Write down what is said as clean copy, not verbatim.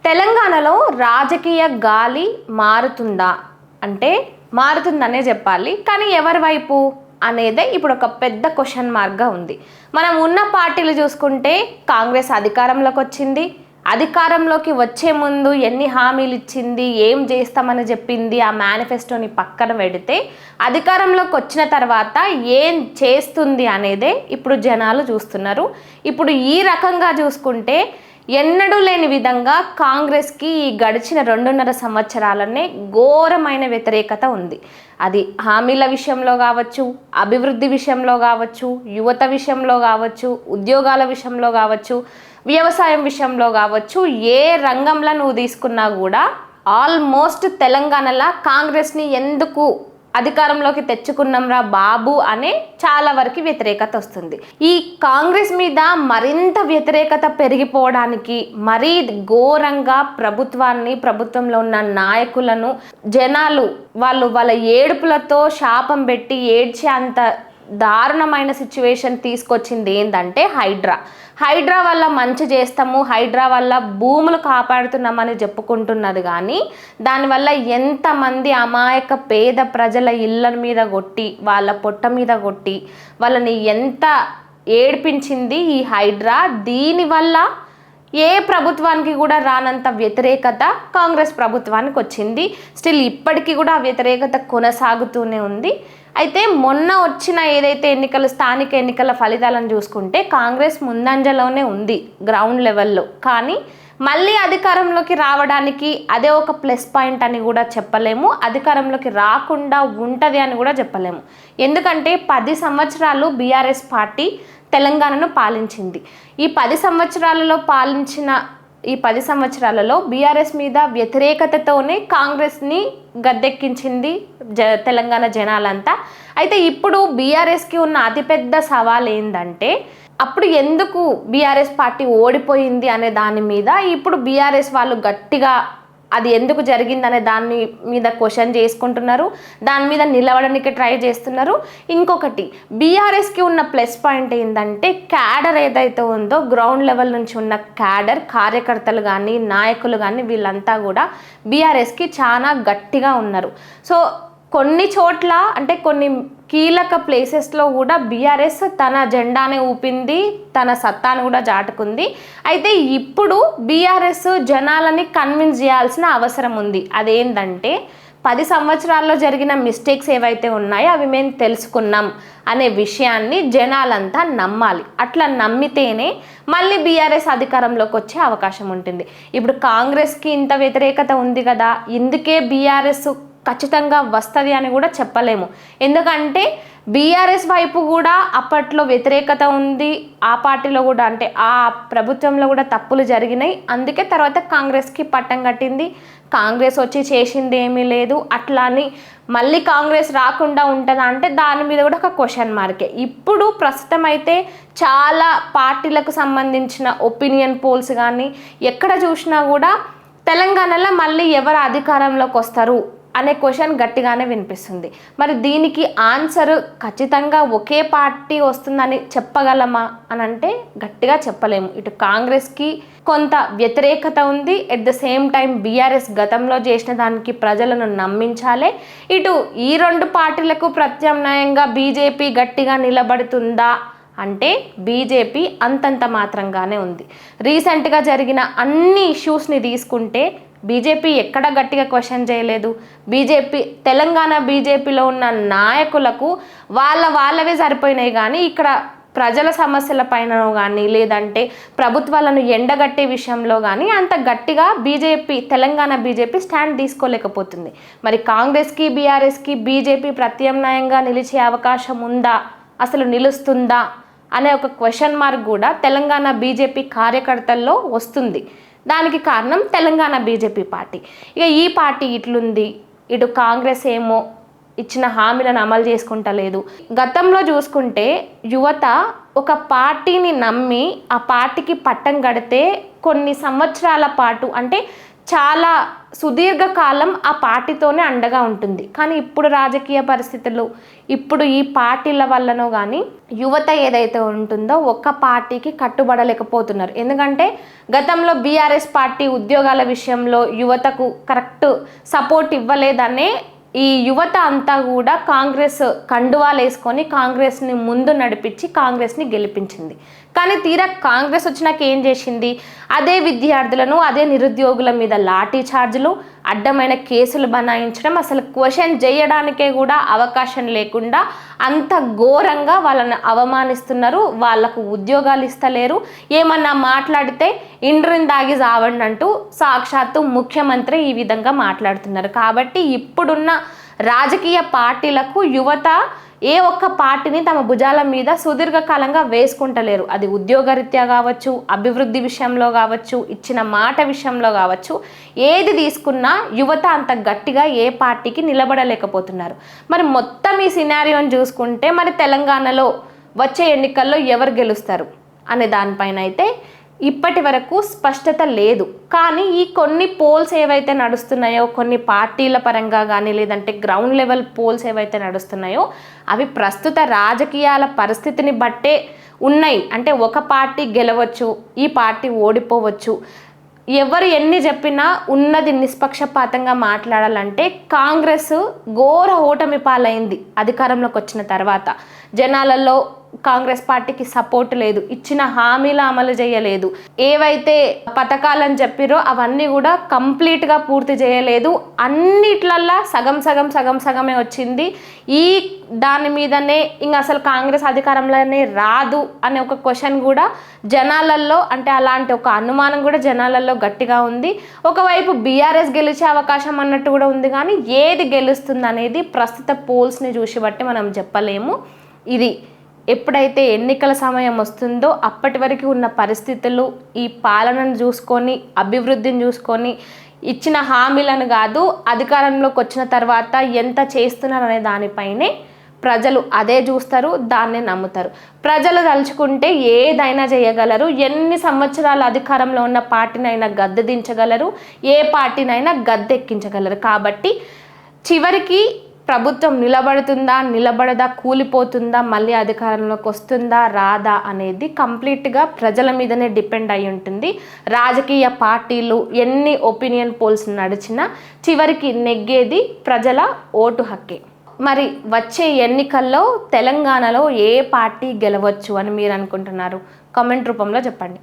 తెలంగాణలో రాజకీయ గాలి మారుతుందా అంటే మారుతుందనే చెప్పాలి. కానీ ఎవరి వైపు అనేదే ఇప్పుడు ఒక పెద్ద క్వశ్చన్ మార్క్గా ఉంది. మనం ఉన్న పార్టీలు చూసుకుంటే కాంగ్రెస్ అధికారంలోకి వచ్చింది. అధికారంలోకి వచ్చే ముందు ఎన్ని హామీలు ఇచ్చింది, ఏం చేస్తామని చెప్పింది, ఆ మేనిఫెస్టోని పక్కన పెడితే అధికారంలోకి వచ్చిన తర్వాత ఏం చేస్తుంది అనేదే ఇప్పుడు జనాలు చూస్తున్నారు. ఇప్పుడు ఈ రకంగా చూసుకుంటే ఎన్నడూ లేని విధంగా కాంగ్రెస్కి ఈ గడిచిన 2.5 సంవత్సరాలనే ఘోరమైన వ్యతిరేకత ఉంది. అది హామీల విషయంలో కావచ్చు, అభివృద్ధి విషయంలో కావచ్చు, యువత విషయంలో కావచ్చు, ఉద్యోగాల విషయంలో కావచ్చు, వ్యవసాయం విషయంలో కావచ్చు, ఏ రంగంలో నువ్వు తీసుకున్నా కూడా ఆల్మోస్ట్ తెలంగాణలో కాంగ్రెస్ని ఎందుకు అధికారంలోకి తెచ్చుకున్నాంరా బాబు అనే చాలా వరకు వ్యతిరేకత వస్తుంది. ఈ కాంగ్రెస్ మీద మరింత వ్యతిరేకత పెరిగిపోవడానికి మరీ ఘోరంగా ప్రభుత్వంలో ఉన్న నాయకులను జనాలు వాళ్ళ ఏడుపులతో శాపం పెట్టి ఏడ్చే అంత దారుణమైన సిచ్యువేషన్ తీసుకొచ్చింది ఏంటంటే హైడ్రా వల్ల మంచి చేస్తాము, హైడ్రా వల్ల భూములు కాపాడుతున్నామని చెప్పుకుంటున్నది. కానీ దానివల్ల ఎంతమంది అమాయక పేద ప్రజల ఇళ్ళ మీద కొట్టి, వాళ్ళ పొట్ట మీద కొట్టి, వాళ్ళని ఎంత ఏడ్పించింది ఈ హైడ్రా. దీనివల్ల ఏ ప్రభుత్వానికి కూడా రానంత వ్యతిరేకత కాంగ్రెస్ ప్రభుత్వానికి వచ్చింది. స్టిల్ ఇప్పటికీ కూడా ఆ వ్యతిరేకత కొనసాగుతూనే ఉంది. అయితే మొన్న వచ్చిన ఏదైతే స్థానిక ఎన్నికల ఫలితాలను చూసుకుంటే కాంగ్రెస్ ముందంజలోనే ఉంది గ్రౌండ్ లెవెల్లో. కానీ మళ్ళీ అధికారంలోకి రావడానికి అదే ఒక ప్లస్ పాయింట్ అని కూడా చెప్పలేము, అధికారంలోకి రాకుండా ఉంటుంది అని కూడా చెప్పలేము. ఎందుకంటే 10 సంవత్సరాలు బీఆర్ఎస్ పార్టీ తెలంగాణను పాలించింది. ఈ 10 సంవత్సరాలలో బీఆర్ఎస్ మీద వ్యతిరేకతతోనే కాంగ్రెస్ని గద్దెక్కించింది తెలంగాణ జనాలంతా. అయితే ఇప్పుడు బీఆర్ఎస్కి ఉన్న అతిపెద్ద సవాల్ ఏంటంటే అప్పుడు ఎందుకు బీఆర్ఎస్ పార్టీ ఓడిపోయింది అనే దాని మీద ఇప్పుడు బీఆర్ఎస్ వాళ్ళు గట్టిగా అది ఎందుకు జరిగిందనే దాని మీద క్వశ్చన్ చేసుకుంటున్నారు, దాని మీద నిలవడానికి ట్రై చేస్తున్నారు. ఇంకొకటి బీఆర్ఎస్కి ఉన్న ప్లస్ పాయింట్ ఏంటంటే క్యాడర్ ఏదైతే ఉందో గ్రౌండ్ లెవెల్ నుంచి ఉన్న క్యాడర్ కార్యకర్తలు కానీ నాయకులు కానీ వీళ్ళంతా కూడా బీఆర్ఎస్కి చాలా గట్టిగా ఉన్నారు. సో కొన్ని చోట్ల అంటే కొన్ని కీలక ప్లేసెస్లో కూడా బీఆర్ఎస్ తన జెండానే ఊపింది, తన సత్తాను కూడా చాటుకుంది. అయితే ఇప్పుడు బీఆర్ఎస్ జనాలని కన్విన్స్ చేయాల్సిన అవసరం ఉంది. అదేంటంటే 10 సంవత్సరాల్లో జరిగిన మిస్టేక్స్ ఏవైతే ఉన్నాయో అవి మేము తెలుసుకున్నాం అనే విషయాన్ని జనాలంతా నమ్మాలి. అట్లా నమ్మితేనే మళ్ళీ బీఆర్ఎస్ అధికారంలోకి వచ్చే అవకాశం ఉంటుంది. ఇప్పుడు కాంగ్రెస్కి ఇంత వ్యతిరేకత ఉంది కదా, ఇందుకే బీఆర్ఎస్ ఖచ్చితంగా వస్తుంది అని కూడా చెప్పలేము. ఎందుకంటే బీఆర్ఎస్ వైపు కూడా అప్పట్లో వ్యతిరేకత ఉంది, ఆ పార్టీలో కూడా అంటే ఆ ప్రభుత్వంలో కూడా తప్పులు జరిగినాయి. అందుకే తర్వాత కాంగ్రెస్కి పట్టం కట్టింది. కాంగ్రెస్ వచ్చి చేసింది ఏమీ లేదు. అట్లా అని మళ్ళీ కాంగ్రెస్ రాకుండా ఉంటుందా అంటే దాని మీద కూడా ఒక క్వశ్చన్ మార్కే. ఇప్పుడు ప్రస్తుతం అయితే చాలా పార్టీలకు సంబంధించిన ఒపీనియన్ పోల్స్ కానీ ఎక్కడ చూసినా కూడా తెలంగాణలో మళ్ళీ ఎవరు అధికారంలోకి వస్తారు అనే క్వశ్చన్ గట్టిగానే వినిపిస్తుంది. మరి దీనికి ఆన్సర్ ఖచ్చితంగా ఒకే పార్టీ వస్తుందని చెప్పగలమా అని అంటే గట్టిగా చెప్పలేము. ఇటు కాంగ్రెస్కి కొంత వ్యతిరేకత ఉంది, at the same time BRS గతంలో చేసిన దానికి ప్రజలను నమ్మించాలి. ఇటు ఈ 2 పార్టీలకు ప్రత్యామ్నాయంగా బీజేపీ గట్టిగా నిలబడుతుందా అంటే బీజేపీ అంతంత మాత్రంగానే ఉంది. రీసెంట్గా జరిగిన అన్ని ఇష్యూస్ని తీసుకుంటే బీజేపీ ఎక్కడ గట్టిగా క్వశ్చన్ చేయలేదు. తెలంగాణ బీజేపీలో ఉన్న నాయకులకు వాళ్ళవే సరిపోయినాయి. కానీ ఇక్కడ ప్రజల సమస్యల పైన కానీ లేదంటే ప్రభుత్వాలను ఎండగట్టే విషయంలో కానీ అంత గట్టిగా తెలంగాణ బీజేపీ స్టాండ్ తీసుకోలేకపోతుంది. మరి కాంగ్రెస్కి బీఆర్ఎస్కి బీజేపీ ప్రత్యామ్నాయంగా నిలిచే అవకాశం ఉందా, అసలు నిలుస్తుందా అనే ఒక క్వశ్చన్ మార్క్ కూడా తెలంగాణ బీజేపీ కార్యకర్తల్లో వస్తుంది. దానికి కారణం తెలంగాణ బీజేపీ పార్టీ. ఇక ఈ పార్టీ ఇట్లుంది, ఇటు కాంగ్రెస్ ఏమో ఇచ్చిన హామీలను అమలు చేసుకుంటలేదు. గతంలో చూసుకుంటే యువత ఒక పార్టీని నమ్మి ఆ పార్టీకి పట్టం కడితే కొన్ని సంవత్సరాల పాటు అంటే చాలా సుదీర్ఘకాలం ఆ పార్టీతోనే అండగా ఉంటుంది. కానీ ఇప్పుడు రాజకీయ పరిస్థితులు, ఇప్పుడు ఈ పార్టీల వల్లనో కానీ యువత ఏదైతే ఉంటుందో ఒక్క పార్టీకి కట్టుబడలేకపోతున్నారు. ఎందుకంటే గతంలో బీఆర్ఎస్ పార్టీ ఉద్యోగాల విషయంలో యువతకు కరెక్ట్ సపోర్ట్ ఇవ్వలేదనే ఈ యువత అంతా కూడా కాంగ్రెస్ కండువాలు వేసుకొని కాంగ్రెస్ని ముందు నడిపించి కాంగ్రెస్ని గెలిపించింది. కానీ తీరా కాంగ్రెస్ వచ్చినాక ఏం చేసింది? అదే విద్యార్థులను, అదే నిరుద్యోగుల మీద లాఠీ చార్జీలు, అడ్డమైన కేసులు బనాయించడం, అసలు క్వశ్చన్ చేయడానికే కూడా అవకాశం లేకుండా అంత ఘోరంగా వాళ్ళని అవమానిస్తున్నారు. వాళ్ళకు ఉద్యోగాలు ఇస్తలేరు. ఏమన్నా మాట్లాడితే ఇండ్రిని దాగి చావండి అంటూ సాక్షాత్తు ముఖ్యమంత్రి ఈ విధంగా మాట్లాడుతున్నారు. కాబట్టి ఇప్పుడున్న రాజకీయ పార్టీలకు యువత ఏ ఒక్క పార్టీని తమ భుజాల మీద సుదీర్ఘకాలంగా వేసుకుంటలేరు. అది ఉద్యోగరీత్యా కావచ్చు, అభివృద్ధి విషయంలో కావచ్చు, ఇచ్చిన మాట విషయంలో కావచ్చు, ఏది తీసుకున్నా యువత అంత గట్టిగా ఏ పార్టీకి నిలబడలేకపోతున్నారు. మరి మొత్తం ఈ సినారియోని చూసుకుంటే మరి తెలంగాణలో వచ్చే ఎన్నికల్లో ఎవరు గెలుస్తారు అనే దానిపైన అయితే ఇప్పటి వరకు స్పష్టత లేదు. కానీ ఈ కొన్ని పోల్స్ ఏవైతే నడుస్తున్నాయో, కొన్ని పార్టీల పరంగా కానీ లేదంటే గ్రౌండ్ లెవెల్ పోల్స్ ఏవైతే నడుస్తున్నాయో అవి ప్రస్తుత రాజకీయాల పరిస్థితిని బట్టే ఉన్నాయి. అంటే ఒక పార్టీ గెలవచ్చు, ఈ పార్టీ ఓడిపోవచ్చు. ఎవరు ఎన్ని చెప్పినా ఉన్నది నిష్పక్షపాతంగా మాట్లాడాలంటే కాంగ్రెస్ ఘోర ఓటమి పాలైంది అధికారంలోకి వచ్చిన తర్వాత. జనాలలో కాంగ్రెస్ పార్టీకి సపోర్ట్ లేదు, ఇచ్చిన హామీలు అమలు చేయలేదు, ఏవైతే పథకాలని చెప్పిరో అవన్నీ కూడా కంప్లీట్గా పూర్తి చేయలేదు. అన్నిట్లల్లా సగమే వచ్చింది. ఈ దాని మీదనే ఇంకా అసలు కాంగ్రెస్ అధికారంలోనే రాదు అనే ఒక క్వశ్చన్ కూడా జనాలల్లో, అంటే అలాంటి ఒక అనుమానం కూడా జనాలలో గట్టిగా ఉంది. ఒకవైపు బీఆర్ఎస్ గెలిచే అవకాశం అన్నట్టు కూడా ఉంది. కానీ ఏది గెలుస్తుంది అనేది ప్రస్తుత పోల్స్ని చూసి బట్టి మనం చెప్పలేము. ఇది ఎప్పుడైతే ఎన్నికల సమయం వస్తుందో అప్పటి వరకు ఉన్న పరిస్థితులు, ఈ పాలనను చూసుకొని, అభివృద్ధిని చూసుకొని, ఇచ్చిన హామీలను కాదు అధికారంలోకి వచ్చిన తర్వాత ఎంత చేస్తున్నారు అనే దానిపైనే ప్రజలు అదే చూస్తారు, దాన్నే నమ్ముతారు. ప్రజలు తలుచుకుంటే ఏదైనా చేయగలరు. ఎన్ని సంవత్సరాలు అధికారంలో ఉన్న పార్టీనైనా గద్దె దించగలరు, ఏ పార్టీనైనా గద్దెక్కించగలరు. కాబట్టి చివరికి ప్రభుత్వం నిలబడుతుందా, నిలబడదా, కూలిపోతుందా, మళ్ళీ అధికారంలోకి వస్తుందా, రాదా అనేది కంప్లీట్గా ప్రజల మీదనే డిపెండ్ అయి ఉంటుంది. రాజకీయ పార్టీలు ఎన్ని ఒపీనియన్ పోల్స్ నడిచినా చివరికి నెగ్గేది ప్రజల ఓటు హక్కే. మరి వచ్చే ఎన్నికల్లో తెలంగాణలో ఏ పార్టీ గెలవచ్చు అని మీరు అనుకుంటున్నారు? కామెంట్ రూపంలో చెప్పండి.